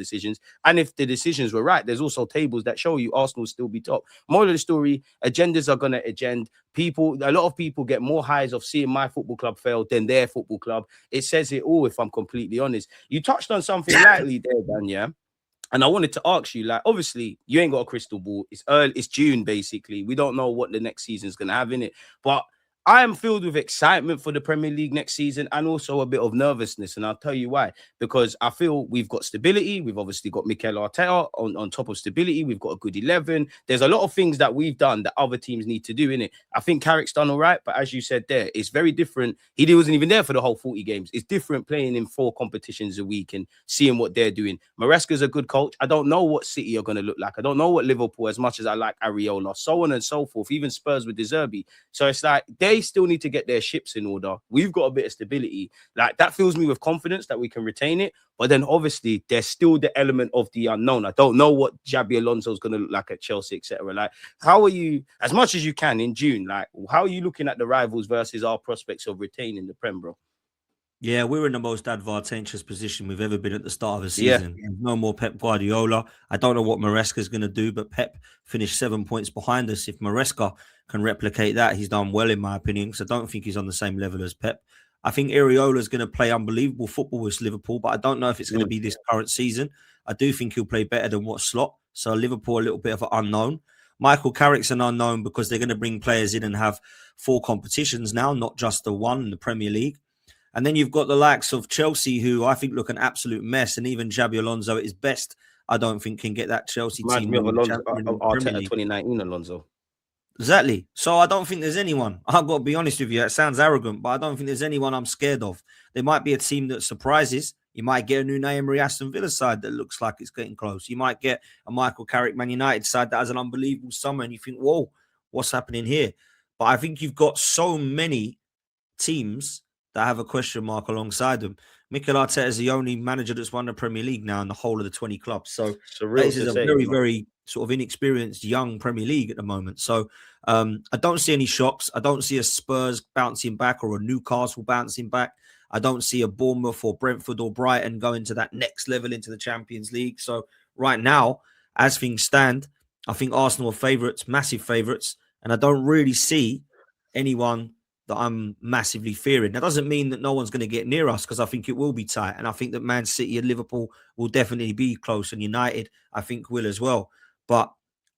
decisions. And if the decisions were right, there's also tables that show you Arsenal will still be top. Moral of the story, agendas are going to agenda. A lot of people get more highs of seeing my football club fail than their football club. It says it all, if I'm completely honest. You touched on something lightly there, Dan, yeah? And I wanted to ask you, like, obviously, you ain't got a crystal ball. It's early, it's June, basically. We don't know what the next season's going to have in it. But I am filled with excitement for the Premier League next season and also a bit of nervousness. And I'll tell you why. Because I feel we've got stability. We've obviously got Mikel Arteta on top of stability. We've got a good 11. There's a lot of things that we've done that other teams need to do in it. I think Carrick's done all right. But as you said there, it's very different. He wasn't even there for the whole 40 games. It's different playing in 4 competitions a week and seeing what they're doing. Maresca's a good coach. I don't know what City are going to look like. I don't know what Liverpool, as much as I like Areola, so on and so forth. Even Spurs with De Zerbi. So it's like they still need to get their ships in order. We've got a bit of stability. Like, that fills me with confidence that we can retain it. But then obviously there's still the element of the unknown. I don't know what Xabi Alonso is going to look like at Chelsea, etc. Like, how are you, as much as you can in June, like, how are you looking at the rivals versus our prospects of retaining the Prem, bro? Yeah, we're in the most advantageous position we've ever been at the start of the season. Yeah. No more Pep Guardiola. I don't know what Maresca is going to do, but Pep finished 7 points behind us. If Maresca can replicate that, he's done well, in my opinion, because I don't think he's on the same level as Pep. I think Areola is going to play unbelievable football with Liverpool, but I don't know if it's going to be this current season. I do think he'll play better than what slot. So Liverpool, a little bit of an unknown. Michael Carrick's an unknown because they're going to bring players in and have 4 competitions now, not just the one in the Premier League. And then you've got the likes of Chelsea, who I think look an absolute mess. And even Xabi Alonso at his best, I don't think can get that Chelsea team. Arteta 2019 Alonso. Exactly. So I don't think there's anyone. I've got to be honest with you. It sounds arrogant, but I don't think there's anyone I'm scared of. There might be a team that surprises. You might get a new Emery Aston Villa side that looks like it's getting close. You might get a Michael Carrick Man United side that has an unbelievable summer, and you think, whoa, what's happening here? But I think you've got so many teams that have a question mark alongside them. Mikel Arteta is the only manager that's won the Premier League now in the whole of the 20 clubs. So this is a very sort of inexperienced young Premier League at the moment. So I don't see any shocks. I don't see a Spurs bouncing back or a Newcastle bouncing back. I don't see a Bournemouth or Brentford or Brighton going to that next level into the Champions League. So right now, as things stand, I think Arsenal are favourites, massive favourites. And I don't really see anyone that I'm massively fearing. That doesn't mean that no one's going to get near us, because I think it will be tight. And I think that Man City and Liverpool will definitely be close, and United, I think, will as well. But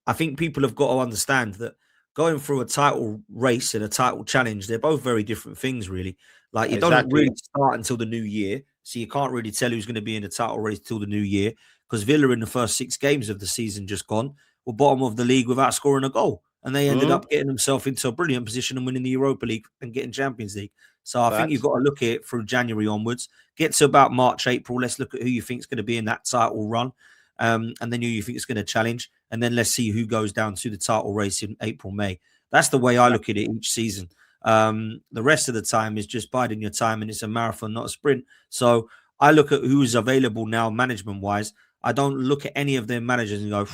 I think people have got to understand that going through a title race and a title challenge, they're both very different things, really. Like, it doesn't really start until the new year. So you can't really tell who's going to be in the title race till the new year, because Villa in the first 6 games of the season just gone were bottom of the league without scoring a goal. And they ended up getting themselves into a brilliant position and winning the Europa League and getting Champions League. So I think you've got to look at it through January onwards. Get to about March, April. Let's look at who you think is going to be in that title run. And then who you think is going to challenge. And then let's see who goes down to the title race in April, May. That's the way I look at it each season. The rest of the time is just biding your time, and it's a marathon, not a sprint. So I look at who's available now management-wise. I don't look at any of their managers and go,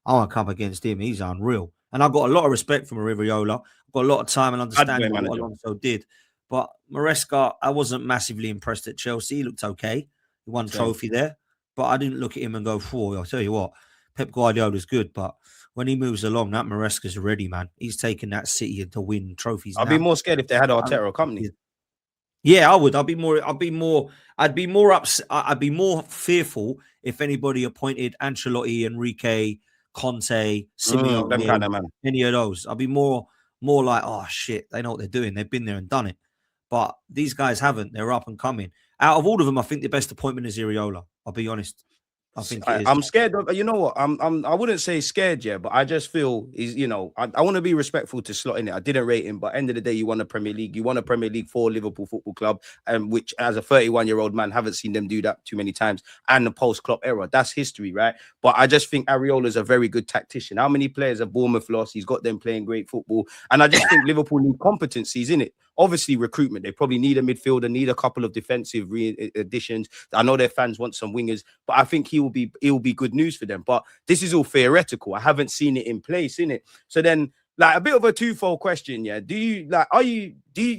I want to come against him. He's unreal. And I've got a lot of respect for Areola. I've got a lot of time and understanding of what Alonso did. But Maresca, I wasn't massively impressed at Chelsea. He looked okay. He won a trophy there. But I didn't look at him and go, I'll tell you what, Pep Guardiola's good. But when he moves along, that Maresca's ready, man. He's taking that City to win trophies. I'd be more scared if they had Arteta or company. Yeah, I would. I'd be more fearful if anybody appointed Ancelotti, Enrique, Conte, Simeone, any of those. I'll be more like, oh shit, they know what they're doing. They've been there and done it. But these guys haven't. They're up and coming. Out of all of them, I think the best appointment is Areola. I'll be honest. I think it is. I'm scared of, you know what? I wouldn't say scared yet, but I just feel I want to be respectful to Slot in it. I didn't rate him, but end of the day, you won a Premier League. You won a Premier League for Liverpool Football Club, which as a 31-year-old man, haven't seen them do that too many times. And the post-Klopp era, that's history, right? But I just think Areola is a very good tactician. How many players have Bournemouth lost? He's got them playing great football, and I just think Liverpool need competencies in it. Obviously, recruitment. They probably need a midfielder, need a couple of defensive additions. I know their fans want some wingers, but I think he will be good news for them. But this is all theoretical. I haven't seen it in place, innit? So then like a bit of a twofold question. Yeah. Do you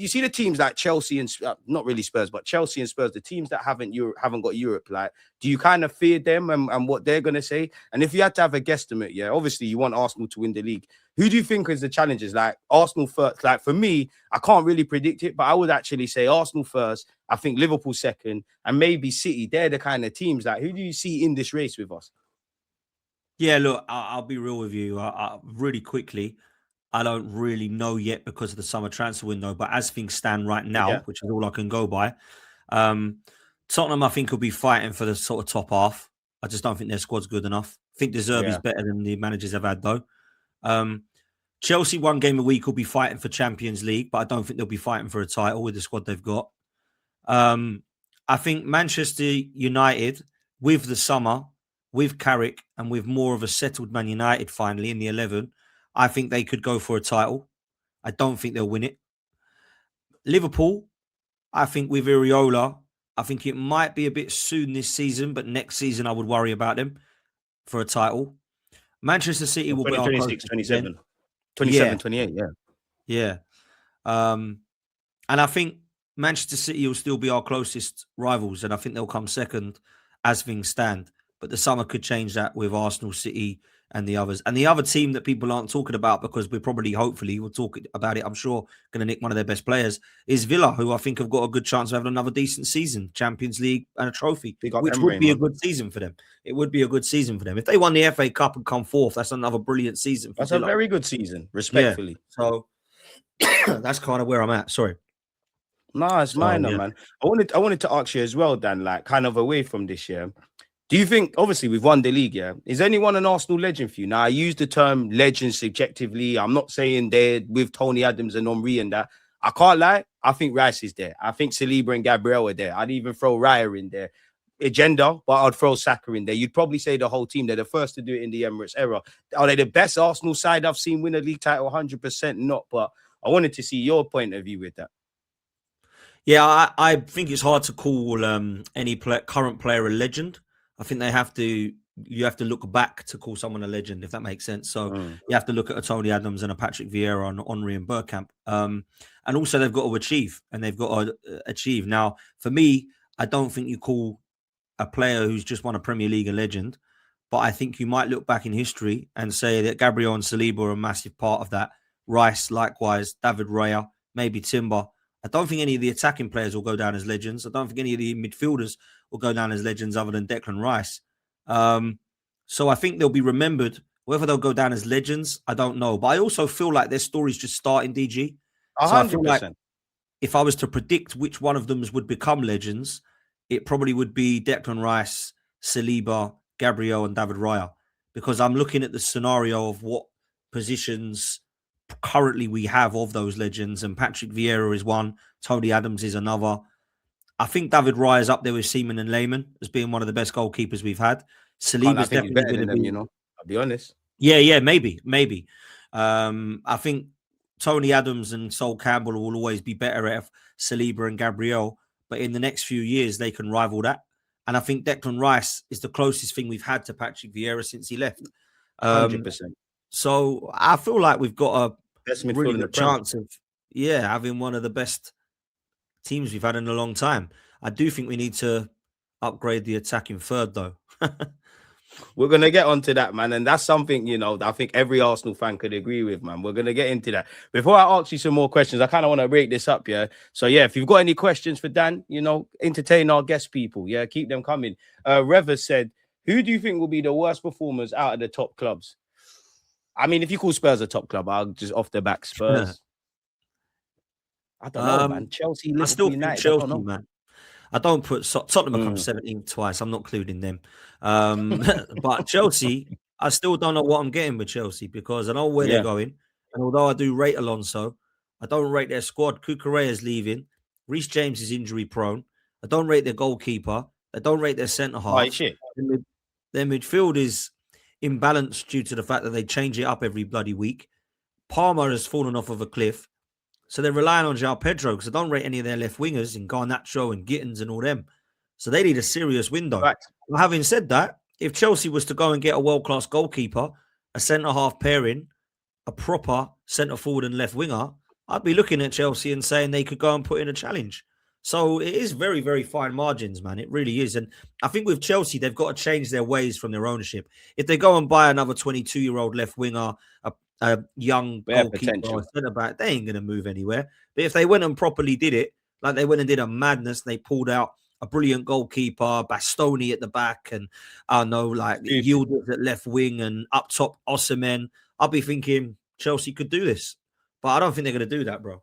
see the teams like Chelsea and not really Spurs, but Chelsea and Spurs, the teams that haven't got Europe, like, do you kind of fear them and what they're going to say? And if you had to have a guesstimate, yeah, obviously you want Arsenal to win the league. Who do you think is the challenges? Like Arsenal first, like for me, I can't really predict it, but I would actually say Arsenal first. I think Liverpool second and maybe City. They're the kind of teams like, who do you see in this race with us? Yeah, look, I'll be real with you. Really quickly, I don't really know yet because of the summer transfer window. But as things stand right now, Yeah. which is all I can go by, Tottenham, I think, will be fighting for the sort of top half. I just don't think their squad's good enough. I think Deserve is better than the managers have had, though. Chelsea, one game a week, will be fighting for Champions League, but I don't think they'll be fighting for a title with the squad they've got. I think Manchester United, with the summer, with Carrick, and with more of a settled Man United finally in the 11, I think they could go for a title. I don't think they'll win it. Liverpool, I think with Iriola, I think it might be a bit soon this season, but next season I would worry about them for a title. Manchester City will be our 26, 27, 28, yeah. Yeah. And I think Manchester City will still be our closest rivals, and I think they'll come second as things stand. But the summer could change that with Arsenal, City, and the others. And the other team that people aren't talking about, because we're probably, hopefully, we'll talk about it, I'm sure, going to nick one of their best players, is Villa, who I think have got a good chance of having another decent season, Champions League and a trophy, which would be a good season for them. It would be a good season for them. If they won the FA Cup and come fourth, that's another brilliant season for Villa. A very good season, respectfully. Yeah. So that's kind of where I'm at. Sorry. No, it's minor, man. I wanted to ask you as well, Dan, like kind of away from this year. Do you think, obviously, we've won the league, yeah? Is anyone an Arsenal legend for you? Now, I use the term legend subjectively. I'm not saying they're with Tony Adams and Henry and that. I can't lie. I think Rice is there. I think Saliba and Gabriel are there. I'd even throw Raya in there. Agenda, but I'd throw Saka in there. You'd probably say the whole team. They're the first to do it in the Emirates era. Are they the best Arsenal side I've seen win a league title? 100% not. But I wanted to see your point of view with that. Yeah, I think it's hard to call any current player a legend. I think you have to look back to call someone a legend, if that makes sense. So you have to look at a Tony Adams and a Patrick Vieira and Henry and Bergkamp. And also they've got to achieve, and they've got to achieve. Now, for me, I don't think you call a player who's just won a Premier League a legend, but I think you might look back in history and say that Gabriel and Saliba are a massive part of that. Rice, likewise, David Raya, maybe Timber. I don't think any of the attacking players will go down as legends. I don't think any of the midfielders will go down as legends other than Declan Rice. So I think they'll be remembered. Whether they'll go down as legends, I don't know. But I also feel like their story's just starting, DG. 100%. So I feel like if I was to predict which one of them would become legends, it probably would be Declan Rice, Saliba, Gabriel, and David Raya. Because I'm looking at the scenario of what positions currently we have of those legends, and Patrick Vieira is one, Tony Adams is another. I think David Raya is up there with Seaman and Lehman as being one of the best goalkeepers we've had. Saliba's definitely better than them, you know. I'll be honest. Yeah, maybe. I think Tony Adams and Sol Campbell will always be better at Saliba and Gabriel, but in the next few years they can rival that. And I think Declan Rice is the closest thing we've had to Patrick Vieira since he left. 100%. So I feel like we've got a really good chance of having one of the best teams we've had in a long time. I do think we need to upgrade the attacking third, though. We're going to get onto that, man. And that's something, you know, I think every Arsenal fan could agree with, man. We're going to get into that. Before I ask you some more questions, I kind of want to break this up, yeah? So, yeah, if you've got any questions for Dan, you know, entertain our guest people, yeah? Keep them coming. Reva said, who do you think will be the worst performers out of the top clubs? I mean, if you call Spurs a top club, I'll just off the back Spurs. I don't know, man. Chelsea, Liverpool, I still United, think Chelsea, man. I don't put Tottenham have come 17th twice. I'm not including them. But Chelsea, I still don't know what I'm getting with Chelsea because I know where they're going. And although I do rate Alonso, I don't rate their squad. Cucurella is leaving. Reece James is injury prone. I don't rate their goalkeeper. I don't rate their centre half. Oh, shit. Their midfield is imbalanced due to the fact that they change it up every bloody week. Palmer has fallen off of a cliff. So they're relying on João Pedro because I don't rate any of their left wingers in Garnacho and Gittins and all them. So they need a serious window. Right. Well, having said that, if Chelsea was to go and get a world-class goalkeeper, a centre-half pairing, a proper centre forward and left winger, I'd be looking at Chelsea and saying they could go and put in a challenge. So it is very, very fine margins, man. It really is. And I think with Chelsea, they've got to change their ways from their ownership. If they go and buy another 22-year-old left winger, a young goalkeeper or centre back, they ain't going to move anywhere. But if they went and properly did it, like they went and did a madness, they pulled out a brilliant goalkeeper, Bastoni at the back, and I know like Yildiz at left wing, and up top Osimhen, I'll be thinking Chelsea could do this. But I don't think they're going to do that, bro.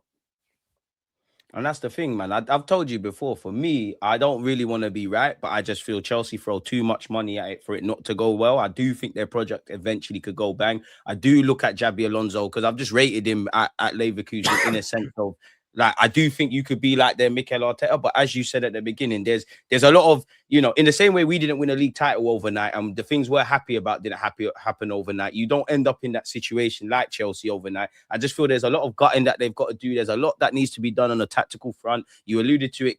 And that's the thing, man. I've told you before, for me, I don't really want to be right, but I just feel Chelsea throw too much money at it for it not to go well. I do think their project eventually could go bang. I do look at Xabi Alonso because I've just rated him at Leverkusen in a sense of, like, I do think you could be like their Mikel Arteta, but as you said at the beginning, there's a lot of, you know, in the same way we didn't win a league title overnight, and the things we're happy about didn't happen overnight. You don't end up in that situation like Chelsea overnight. I just feel there's a lot of gutting that they've got to do. There's a lot that needs to be done on a tactical front. You alluded to it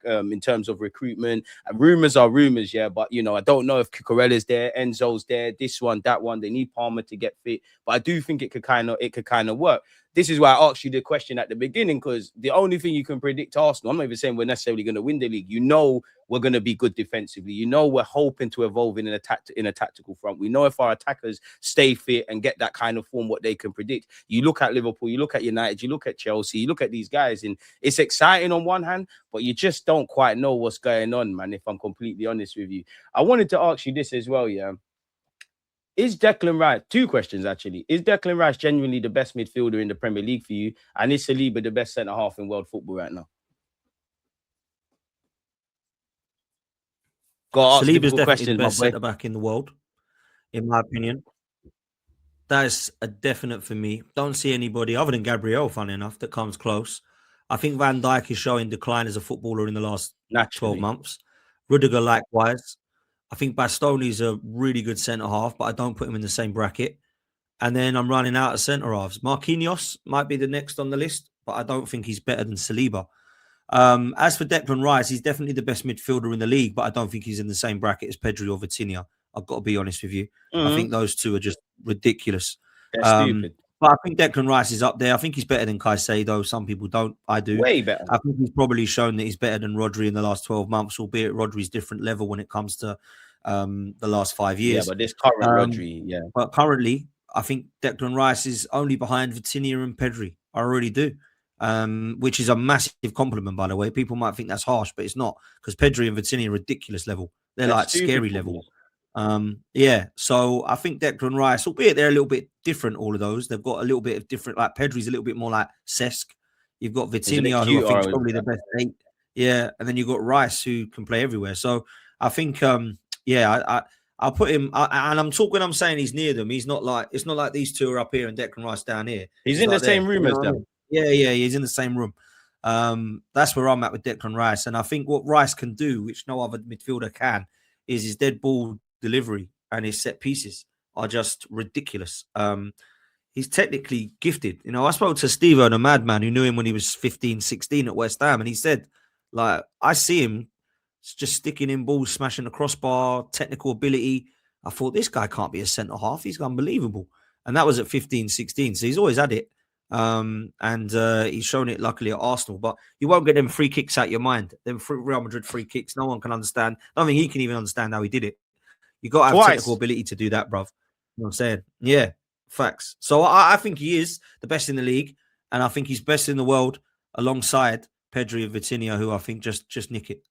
in terms of recruitment. Rumors are rumors, yeah, but, you know, I don't know if Cucurella's there, Enzo's there, this one, that one. They need Palmer to get fit, but I do think it could kind of work. This is why I asked you the question at the beginning, because the only thing you can predict Arsenal, I'm not even saying we're necessarily going to win the league. You know, we're going to be good defensively. You know, we're hoping to evolve in a tactical front. We know if our attackers stay fit and get that kind of form, what they can predict. You look at Liverpool, you look at United, you look at Chelsea, you look at these guys, and it's exciting on one hand, but you just don't quite know what's going on, man, if I'm completely honest with you. I wanted to ask you this as well, yeah. Is Declan Rice, two questions actually, is Declan Rice genuinely the best midfielder in the Premier League for you? And is Saliba the best centre-half in world football right now? Saliba's definitely the best centre-back in the world, in my opinion. That is a definite for me. Don't see anybody other than Gabriel, funny enough, that comes close. I think Van Dijk is showing decline as a footballer in the last 12 months. Rudiger likewise. I think Bastoni's a really good centre-half, but I don't put him in the same bracket. And then I'm running out of centre-halves. Marquinhos might be the next on the list, but I don't think he's better than Saliba. As for Declan Rice, he's definitely the best midfielder in the league, but I don't think he's in the same bracket as Pedri or Vitinha. I've got to be honest with you. I think those two are just ridiculous. Stupid. But I think Declan Rice is up there. I think he's better than Caicedo. Some people don't. I do. Way better. I think he's probably shown that he's better than Rodri in the last 12 months, albeit Rodri's different level when it comes to the last 5 years. Yeah, but this current Rodri, yeah. But currently, I think Declan Rice is only behind Vitinha and Pedri. I really do. Which is a massive compliment, by the way. People might think that's harsh, but it's not, because Pedri and Vitinha are ridiculous level. They're like scary level. Yeah, so I think Declan Rice, albeit they're a little bit different, all of those, they've got a little bit of different, like Pedri's a little bit more like Cesc. You've got Vitinha, who I think is probably the best 8. Yeah, and then you've got Rice, who can play everywhere. So I think, I'll put him, and I'm saying he's near them. He's not like, it's not like these two are up here and Declan Rice down here. He's in the same room as them. Yeah, he's in the same room. That's where I'm at with Declan Rice. And I think what Rice can do, which no other midfielder can, is his dead ball delivery and his set pieces are just ridiculous. He's technically gifted. You know, I spoke to Steve, the madman, who knew him when he was 15, 16 at West Ham, and he said, like, I see him just sticking in balls, smashing the crossbar, technical ability. I thought, this guy can't be a centre-half. He's unbelievable. And that was at 15, 16. So he's always had it. And he's shown it luckily at Arsenal, but you won't get them free kicks out your mind. Them Real Madrid free kicks, no one can understand. I don't think he can even understand how he did it. You got to have technical ability to do that, bruv. You know what I'm saying? Yeah, facts. So I think he is the best in the league, and I think he's best in the world alongside Pedri and Vitinha, who I think just nick it.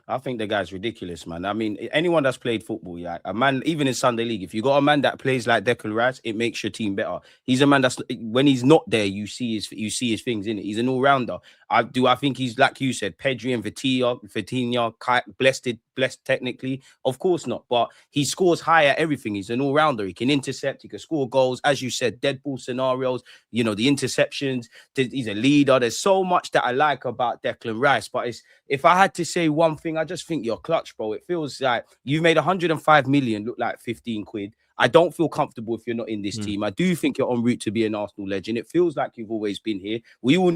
I think the guy's ridiculous, man. I mean, anyone that's played football, yeah, a man, even in Sunday League, if you got a man that plays like Declan Rice, it makes your team better. He's a man that's, when he's not there, you see his things in it. He's an all-rounder. I think he's, like you said, Pedri and Vitinha, blessed technically? Of course not, but he scores high at everything. He's an all-rounder. He can intercept, he can score goals. As you said, dead ball scenarios, you know, the interceptions. He's a leader. There's so much that I like about Declan Rice, but if I had to say one thing, I just think you're clutch, bro. It feels like you've made 105 million look like 15 quid. I don't feel comfortable if you're not in this team. I do think you're en route to be an Arsenal legend. It feels like you've always been here. We all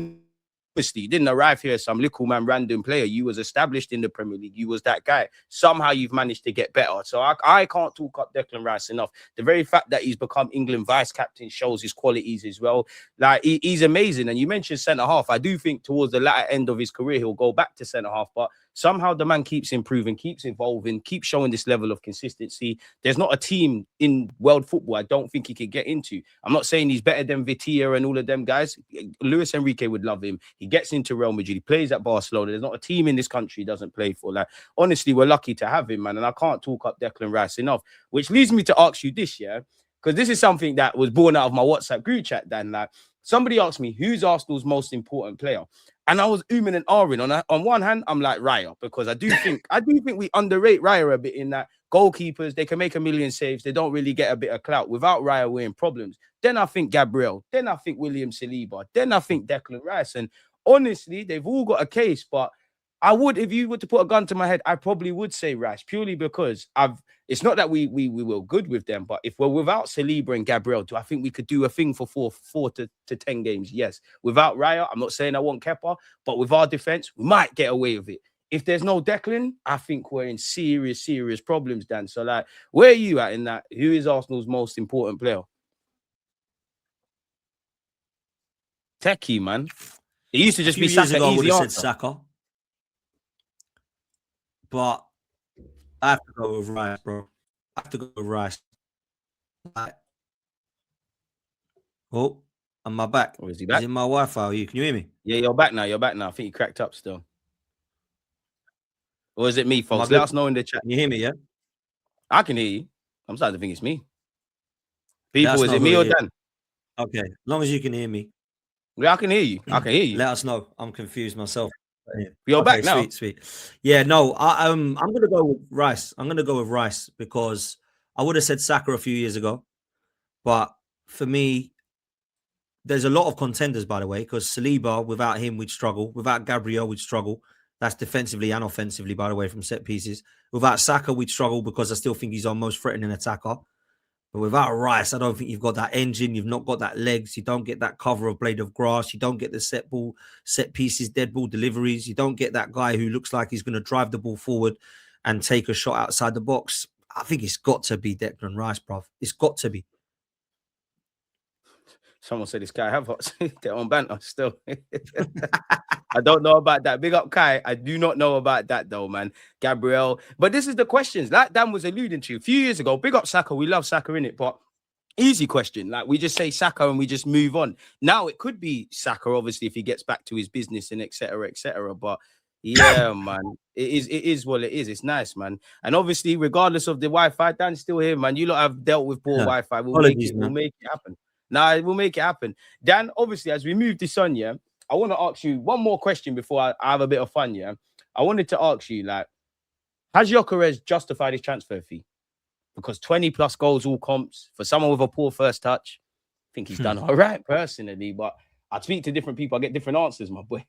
Obviously, you didn't arrive here as some little man random player. You was established in the Premier League. You was that guy. Somehow you've managed to get better. So I can't talk up Declan Rice enough. The very fact that he's become England vice captain shows his qualities as well. Like he's amazing. And you mentioned centre half. I do think towards the latter end of his career he'll go back to centre half, but somehow the man keeps improving, keeps evolving, keeps showing this level of consistency. There's not a team in world football I don't think he could get into. I'm not saying he's better than Vitia and all of them guys. Luis Enrique would love him. He gets into Real Madrid. He plays at Barcelona. There's not a team in this country he doesn't play for. Like, honestly, we're lucky to have him, man. And I can't talk up Declan Rice enough, which leads me to ask you this, yeah? Because this is something that was born out of my WhatsApp group chat, Dan. Like, somebody asked me, who's Arsenal's most important player? And I was ooming and ahhing. On one hand, I'm like Raya, because I do think we underrate Raya a bit in that goalkeepers, they can make a million saves. They don't really get a bit of clout. Without Raya, we're in problems. Then I think Gabriel. Then I think William Saliba. Then I think Declan Rice. And honestly, they've all got a case. But I would, if you were to put a gun to my head, I probably would say Rice, purely because it's not that we were good with them, but if we're without Saliba and Gabriel, do I think we could do a thing for four to 10 games? Yes. Without Raya, I'm not saying I want Kepa, but with our defense, we might get away with it. If there's no Declan, I think we're in serious problems, Dan. So, like, where are you at in that? Who is Arsenal's most important player? Techie, man. It used to just be Saka. I would have said Saka. But I have to go with Rice, bro. I have to go with Rice. Oh, am I back? Or is he back? Is it my Wi-Fi? Can you hear me? Yeah, you're back now. I think you cracked up still. Or is it me, folks? Let us know in the chat. Can you hear me, yeah? I can hear you. I'm starting to think it's me. People, is it me or Dan? Okay, as long as you can hear me. Yeah, I can hear you. Let us know. I'm confused myself. You're back now. Sweet. Yeah, no, I'm gonna go with Rice. I'm gonna go with Rice because I would have said Saka a few years ago, but for me, there's a lot of contenders, by the way, because Saliba, without him, we'd struggle. Without Gabriel, we'd struggle. That's defensively and offensively, by the way, from set pieces. Without Saka, we'd struggle because I still think he's our most threatening attacker. But without Rice, I don't think you've got that engine. You've not got that legs. You don't get that cover of blade of grass. You don't get the set pieces, dead ball deliveries. You don't get that guy who looks like he's going to drive the ball forward and take a shot outside the box. I think it's got to be Declan Rice, bruv. It's got to be. Someone said this guy Havertz. They're on banter still. I don't know about that. Big up Kai. I do not know about that though, man. Gabriel. But this is the questions that Dan was alluding to a few years ago. Big up Saka. We love Saka in it, but easy question. Like, we just say Saka and we just move on. Now it could be Saka, obviously, if he gets back to his business and etc. But yeah, man, it is what it is. It's nice, man. And obviously, regardless of the Wi-Fi, Dan's still here, man. You lot have dealt with poor Wi-Fi. We'll make it happen. Nah, we'll make it happen. Dan, obviously, as we move this on, yeah, I want to ask you one more question before I have a bit of fun, yeah. I wanted to ask you, like, has Gyökeres justified his transfer fee? Because 20 plus goals, all comps, for someone with a poor first touch, I think he's done all right, personally. But I speak to different people, I get different answers, my boy.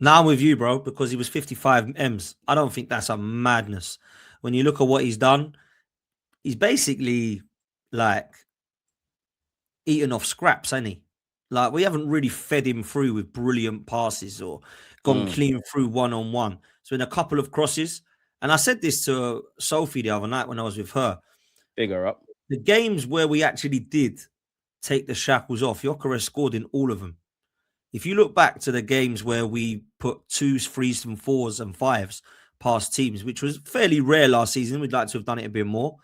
Now I'm with you, bro, because he was 55 M's. I don't think that's a madness. When you look at what he's done, he's basically, like, eaten off scraps, ain't he? Like, we haven't really fed him through with brilliant passes or gone clean through one-on-one. So in a couple of crosses, and I said this to Sophie the other night when I was with her. Big her up. The games where we actually did take the shackles off, Gyökeres scored in all of them. If you look back to the games where we put 2s, 3s, and 4s and 5s past teams, which was fairly rare last season, we'd like to have done it a bit more.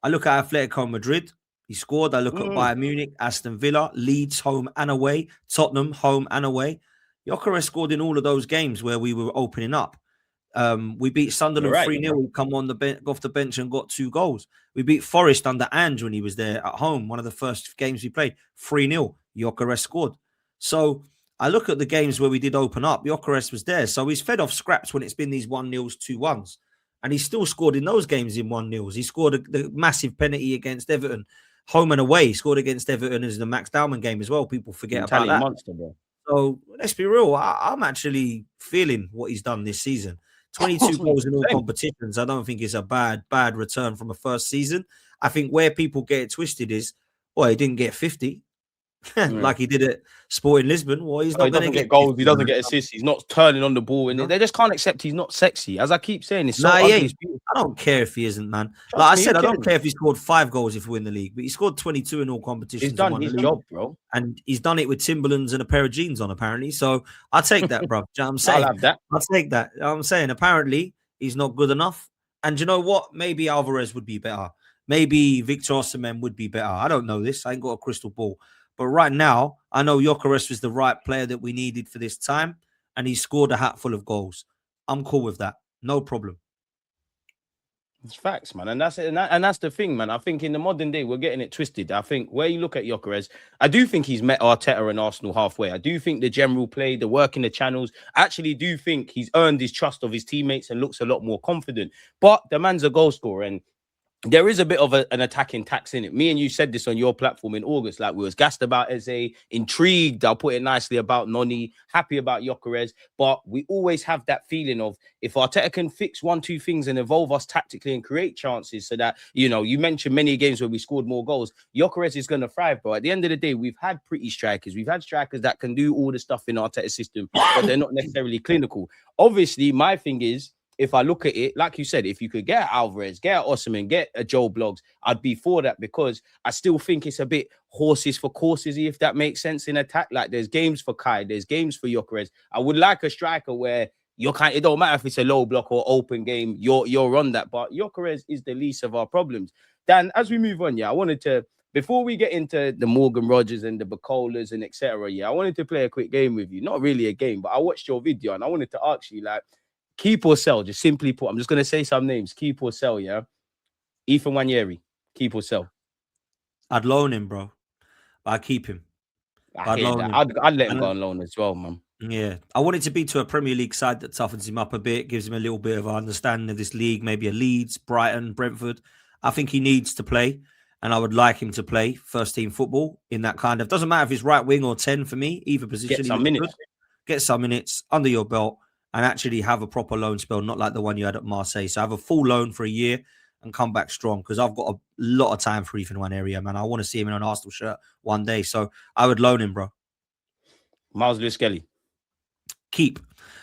I look at Atletico Madrid. He scored. I look at Bayern Munich, Aston Villa, Leeds, home and away, Tottenham, home and away. Gyökeres scored in all of those games where we were opening up. We beat Sunderland 3-0. We come on off the bench and got 2 goals. We beat Forest under Ange when he was there at home. One of the first games we played, 3-0. Gyökeres scored. So I look at the games where we did open up. Gyökeres was there. So he's fed off scraps when it's been these 1-0s, 2-1s. And he still scored in those games in 1-0s. He scored the massive penalty against Everton. Home and away, he scored against Everton as the Max Dowman game as well. People forget about that. Monster, bro. So let's be real. I'm actually feeling what he's done this season. 22 goals in all competitions. I don't think it's a bad return from a first season. I think where people get it twisted is, well, he didn't get 50. Yeah. like he did at Sporting Lisbon. Well, he's So not he going to doesn't get get goals. He assist, doesn't get assists. He's not turning on the ball, and no? they just can't accept he's not sexy. As I keep saying, it's so Nah, he ugly. It's ain't. beautiful. I don't care if he isn't, man. Like Trust I me, who said, I don't cares? care if he scored 5 goals if we win the league, but he scored 22 in all He's competitions and done won the his league. job, bro. And he's done it with Timberlands and a pair of jeans on, apparently. So I take that, bro. Do you know what I'm I'll saying? have that. I'll take that. You know what I'm saying, apparently, he's not good enough. And you know what? Maybe Alvarez would be better. Maybe Victor Osimhen would be better. I don't know this. I ain't got a crystal ball. But right now, I know Gyökeres was the right player that we needed for this time, and he scored a hatful of goals. I'm cool with that. No problem. It's facts, man, and that's it, and that's the thing, man. I think in the modern day we're getting it twisted. I think where you look at Gyökeres, I do think he's met Arteta and Arsenal halfway. I do think the general play, the work in the channels, I actually do think he's earned his trust of his teammates and looks a lot more confident. But the man's a goal scorer, and there is a bit of an attacking tax in it. Me and you said this on your platform in August. Like, we was gassed about Eze, intrigued, I'll put it nicely, about Noni, happy about Gyökeres. But we always have that feeling of, if Arteta can fix 1-2 things and evolve us tactically and create chances so that, you know, you mentioned many games where we scored more goals, Gyökeres is going to thrive, bro. At the end of the day, we've had pretty strikers. We've had strikers that can do all the stuff in Arteta's system, but they're not necessarily clinical. Obviously, my thing is, if I look at it, like you said, if you could get Alvarez, get Osimhen, get a Joe Bloggs, I'd be for that, because I still think it's a bit horses for courses, if that makes sense, in attack. Like, there's games for Kai, there's games for Gyökeres. I would like a striker where you're it don't matter if it's a low block or open game, you're on that. But Gyökeres is the least of our problems. Dan, as we move on, I wanted to, before we get into the Morgan Rogers and the Bacolas and etc., I wanted to play a quick game with you. Not really a game, but I watched your video and I wanted to ask you, like, keep or sell, just simply put. I'm just going to say some names. Keep or sell, yeah? Ethan Nwaneri, keep or sell? I'd loan him, bro. I'd keep him. I'd let him go on loan as well, man. Yeah. I want it to be to a Premier League side that toughens him up a bit, gives him a little bit of understanding of this league, maybe a Leeds, Brighton, Brentford. I think he needs to play, and I would like him to play first-team football in that kind of... Doesn't matter if he's right wing or 10 for me, either position. Get some minutes. Get some minutes under your belt, and actually have a proper loan spell, not like the one you had at Marseille. So have a full loan for a year and come back strong, because I've got a lot of time for Ethan Nwaneri, man. I want to see him in an Arsenal shirt one day. So I would loan him, bro. Miles Lewis-Skelly. Keep.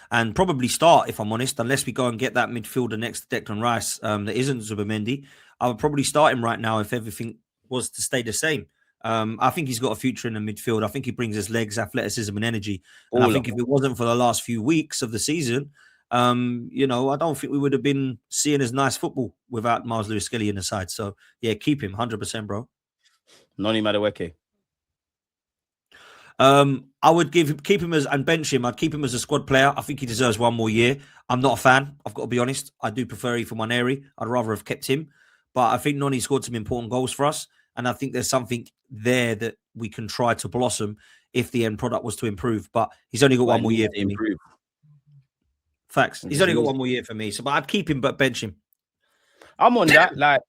And probably start, if I'm honest, unless we go and get that midfielder next to Declan Rice that isn't Zubimendi. I would probably start him right now if everything was to stay the same. I think he's got a future in the midfield. I think he brings his legs, athleticism, and energy. And I think if it wasn't for the last few weeks of the season, I don't think we would have been seeing as nice football without Miles Lewis-Skelly in the side. So, yeah, keep him 100%, bro. Noni Madueke. I would keep him as and bench him. I'd keep him as a squad player. I think he deserves one more year. I'm not a fan. I've got to be honest. I do prefer Ethan Nwaneri. I'd rather have kept him. But I think Noni scored some important goals for us. And I think there's something there that we can try to blossom if the end product was to improve. But he's only got one more year for me. Facts. He's only got one more year for me. So, but I'd keep him, but bench him. I'm on that. Like,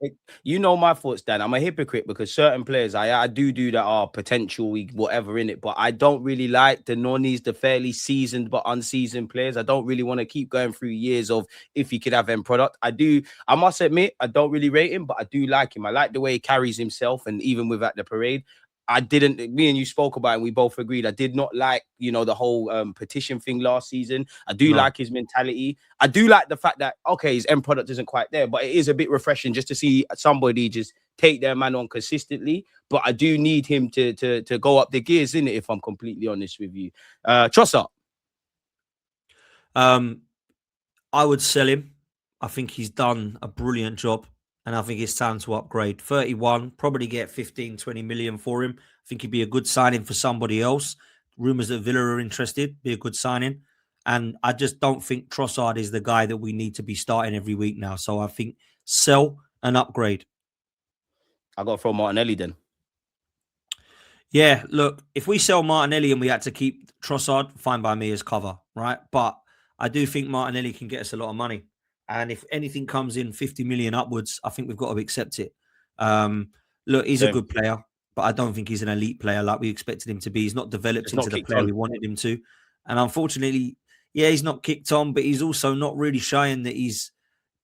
you know my thoughts, Dan. I'm a hypocrite because certain players I do that are potential, whatever in it, but I don't really like the Nonis, the fairly seasoned but unseasoned players. I don't really want to keep going through years of if he could have end product. I must admit, I don't really rate him, but I do like him. I like the way he carries himself, and even with at the parade. Me and you spoke about it, and we both agreed. I did not like, the whole petition thing last season. I do like his mentality. I do like the fact that, okay, his end product isn't quite there, but it is a bit refreshing just to see somebody just take their man on consistently. But I do need him to go up the gears, innit, if I'm completely honest with you. Trossard. I would sell him. I think he's done a brilliant job. And I think it's time to upgrade. 31, probably get 15, 20 million for him. I think he'd be a good signing for somebody else. Rumours that Villa are interested, be a good signing. And I just don't think Trossard is the guy that we need to be starting every week now. So I think sell and upgrade. I got to throw Martinelli then. Yeah, look, if we sell Martinelli and we had to keep Trossard, fine by me as cover, right? But I do think Martinelli can get us a lot of money. And if anything comes in 50 million upwards, I think we've got to accept it. Look, he's a good player, but I don't think he's an elite player like we expected him to be. He's not developed into the player we wanted him to. And unfortunately, he's not kicked on, but he's also not really showing that he's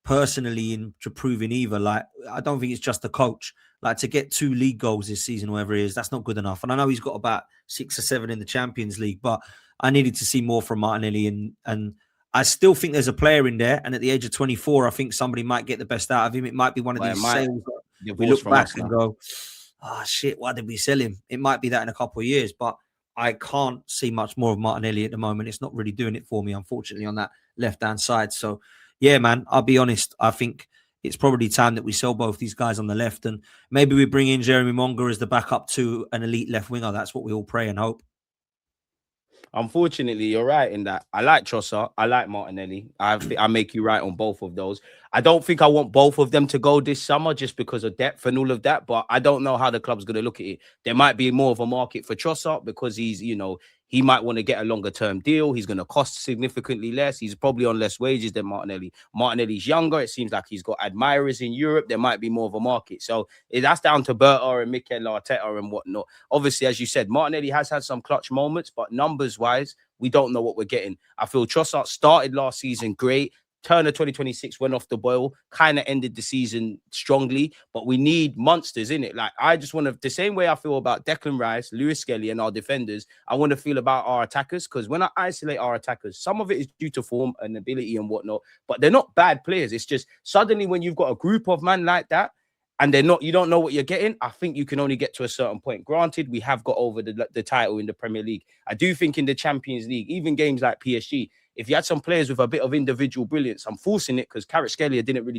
personally into proving either. Like, I don't think it's just the coach. Like, to get 2 league goals this season, whatever it is, that's not good enough. And I know he's got about 6 or 7 in the Champions League, but I needed to see more from Martinelli. And I still think there's a player in there. And at the age of 24, I think somebody might get the best out of him. It might be one of these sales that we look back and go, oh, shit, why did we sell him? It might be that in a couple of years, but I can't see much more of Martinelli at the moment. It's not really doing it for me, unfortunately, on that left-hand side. So, yeah, man, I'll be honest. I think it's probably time that we sell both these guys on the left, and maybe we bring in Jeremy Monger as the backup to an elite left winger. That's what we all pray and hope. Unfortunately, you're right in that. I like Trossard. I like Martinelli. I make you right on both of those. I don't think I want both of them to go this summer just because of depth and all of that. But I don't know how the club's going to look at it. There might be more of a market for Trossard because he's, he might want to get a longer term deal. He's going to cost significantly less. He's probably on less wages than Martinelli. Martinelli's younger. It seems like he's got admirers in Europe. There might be more of a market. So that's down to Berta and Mikel Arteta and whatnot. Obviously, as you said, Martinelli has had some clutch moments, but numbers-wise, we don't know what we're getting. I feel Trossard started last season great. Turner 2026 went off the boil, kind of ended the season strongly, but we need monsters in it. Like, I just want to, the same way I feel about Declan Rice, Lewis Skelly, and our defenders, I want to feel about our attackers, because when I isolate our attackers, some of it is due to form and ability and whatnot, but they're not bad players. It's just suddenly when you've got a group of men like that, and you don't know what you're getting, I think you can only get to a certain point. Granted, we have got over the title in the Premier League. I do think in the Champions League, even games like PSG, if you had some players with a bit of individual brilliance, I'm forcing it because Kvaratskhelia didn't really do